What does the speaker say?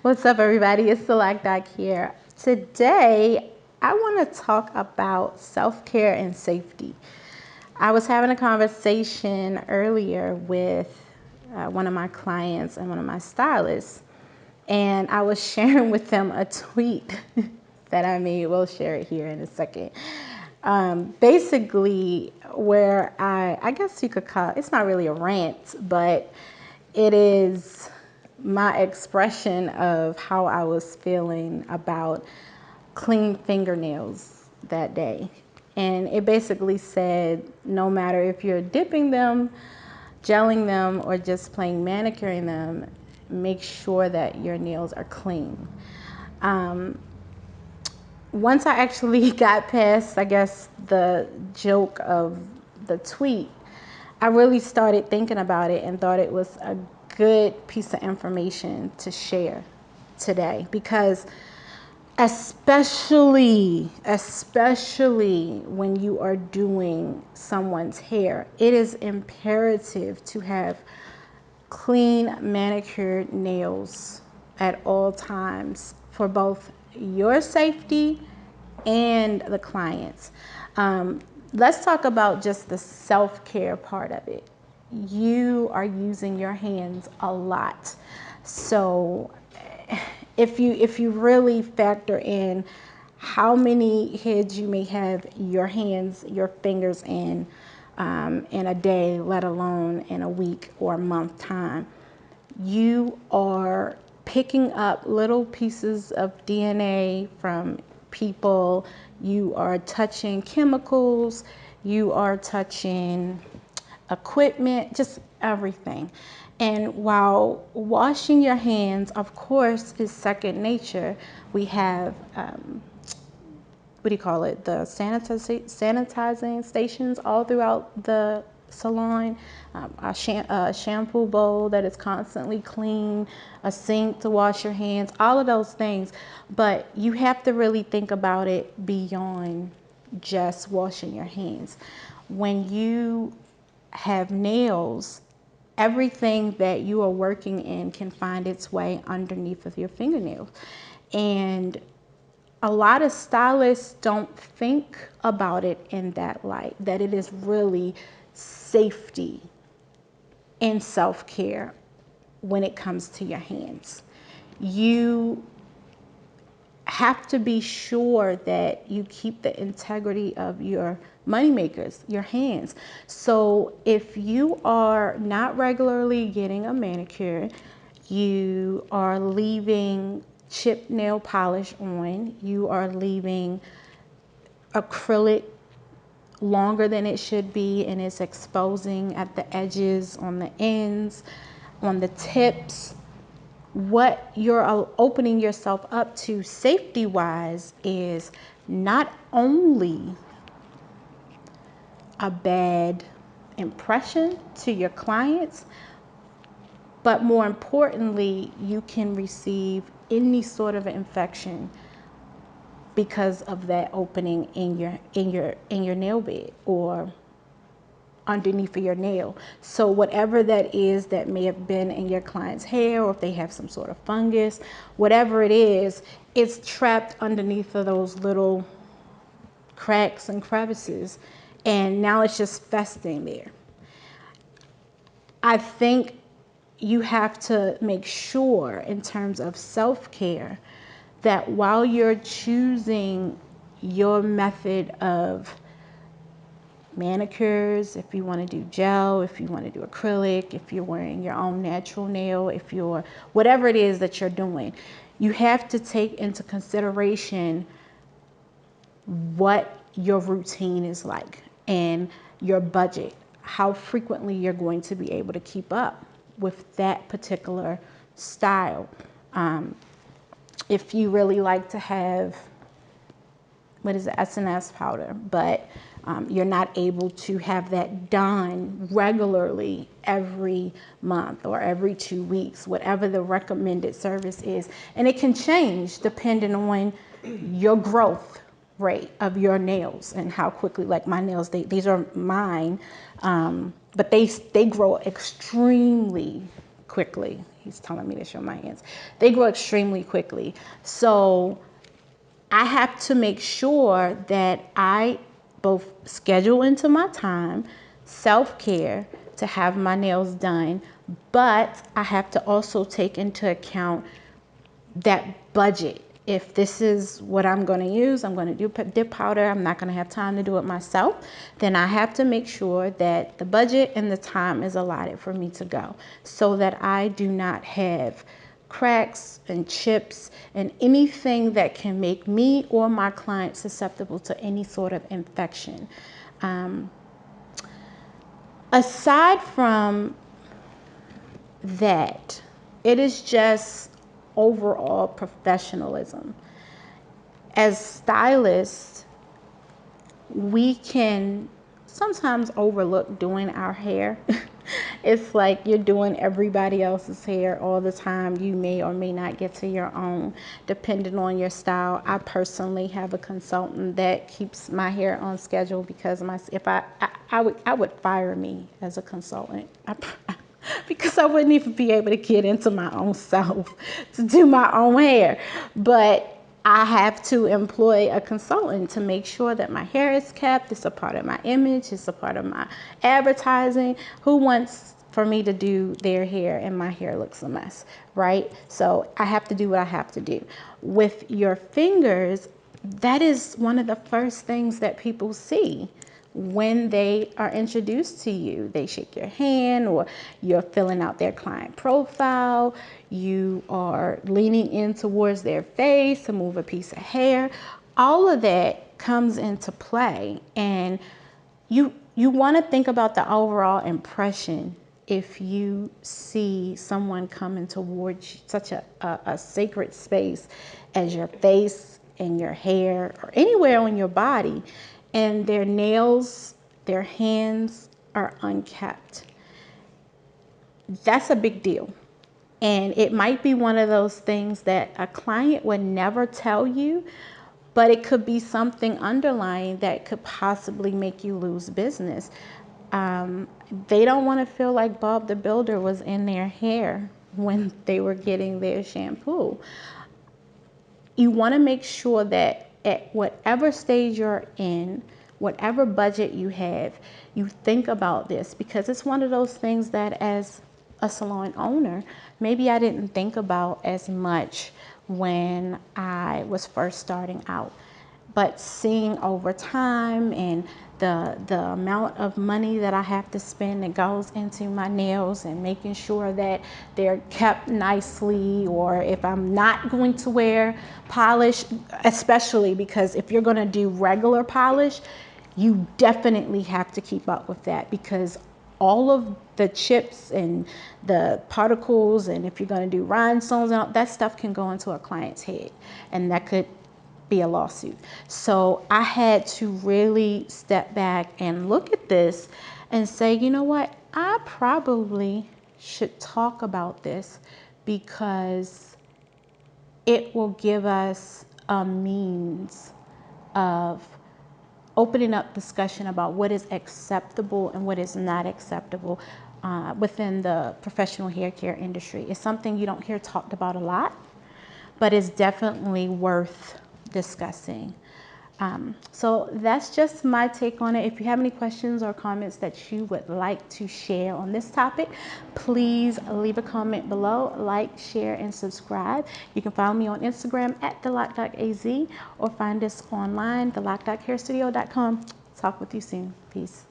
What's up, everybody? It's Select Doc here. Today, I want to talk about self-care and safety. I was having a conversation earlier with one of my clients and one of my stylists, and I was sharing with them a tweet that I made. We'll share it here in a second. Basically, where I guess you could call it's not really a rant, but it is my expression of how I was feeling about clean fingernails that day. And it basically said, no matter if you're dipping them, gelling them, or just plain manicuring them, make sure that your nails are clean. Once I actually got past, I guess, the joke of the tweet, I really started thinking about it and thought it was a good piece of information to share today, because especially when you are doing someone's hair, it is imperative to have clean manicured nails at all times for both your safety and the clients. Let's talk about just the self-care part of it. You are using your hands a lot. So if you really factor in how many heads you may have your hands, your fingers in a day, let alone in a week or a month time, you are picking up little pieces of DNA from people. You are touching chemicals, you are touching equipment, just everything. And while washing your hands, of course, is second nature, we have what do you call it? The sanitizing stations all throughout the salon, a shampoo bowl that is constantly clean, a sink to wash your hands, all of those things. But you have to really think about it beyond just washing your hands. When you have nails, everything that you are working in can find its way underneath of your fingernails. And a lot of stylists don't think about it in that light, that it is really safety and self-care when it comes to your hands. You have to be sure that you keep the integrity of your money makers, your hands. So if you are not regularly getting a manicure, you are leaving chip nail polish on, you are leaving acrylic longer than it should be, and it's exposing at the edges, on the ends, on the tips, what you're opening yourself up to safety wise is not only a bad impression to your clients, but more importantly, you can receive any sort of infection because of that opening in your nail bed or underneath of your nail. So whatever that is that may have been in your client's hair, or if they have some sort of fungus, whatever it is, it's trapped underneath of those little cracks and crevices, and now it's just festering there. I think you have to make sure, in terms of self-care, that while you're choosing your method of manicures, if you want to do gel, if you want to do acrylic, if you're wearing your own natural nail, if you're whatever it is that you're doing, you have to take into consideration what your routine is like and your budget, how frequently you're going to be able to keep up with that particular style. If you really like to have, what is it, SNS powder, but you're not able to have that done regularly every month or every 2 weeks, whatever the recommended service is. And it can change depending on your growth rate of your nails and how quickly, like my nails, these are mine, but they grow extremely quickly. He's telling me to show my hands. They grow extremely quickly. So I have to make sure that I both schedule into my time self-care to have my nails done, but I have to also take into account that budget. If this is what I'm going to use, I'm going to do dip powder, I'm not going to have time to do it myself, then I have to make sure that the budget and the time is allotted for me to go so that I do not have cracks and chips and anything that can make me or my client susceptible to any sort of infection. Aside from that, it is just overall professionalism. As stylists, we can sometimes overlook doing our hair. It's like you're doing everybody else's hair all the time. You may or may not get to your own, depending on your style. I personally have a consultant that keeps my hair on schedule because I would fire me as a consultant. Because I wouldn't even be able to get into my own self to do my own hair. But I have to employ a consultant to make sure that my hair is kept. It's a part of my image. It's a part of my advertising. Who wants for me to do their hair and my hair looks a mess, right? So I have to do what I have to do. With your fingers, that is one of the first things that people see when they are introduced to you. They shake your hand, or you're filling out their client profile. You are leaning in towards their face to move a piece of hair. All of that comes into play, and you want to think about the overall impression. If you see someone coming towards such a sacred space as your face and your hair or anywhere on your body, and their nails, their hands are unkept, that's a big deal. And it might be one of those things that a client would never tell you, but it could be something underlying that could possibly make you lose business. They don't want to feel like Bob the Builder was in their hair when they were getting their shampoo. You want to make sure that at whatever stage you're in, whatever budget you have, you think about this, because it's one of those things that as a salon owner, maybe I didn't think about as much when I was first starting out. But seeing over time and the amount of money that I have to spend that goes into my nails and making sure that they're kept nicely, or if I'm not going to wear polish, especially because if you're going to do regular polish, you definitely have to keep up with that, because all of the chips and the particles, and if you're going to do rhinestones and all that stuff, can go into a client's head, and that could be a lawsuit. So I had to really step back and look at this and say, you know what, I probably should talk about this, because it will give us a means of opening up discussion about what is acceptable and what is not acceptable within the professional hair care industry. It's something you don't hear talked about a lot, but it's definitely worth discussing. So that's just my take on it. If you have any questions or comments that you would like to share on this topic, please leave a comment below, like, share, and subscribe. You can follow me on Instagram at thelock.az, or find us online, thelock.hairstudio.com. Talk with you soon. Peace.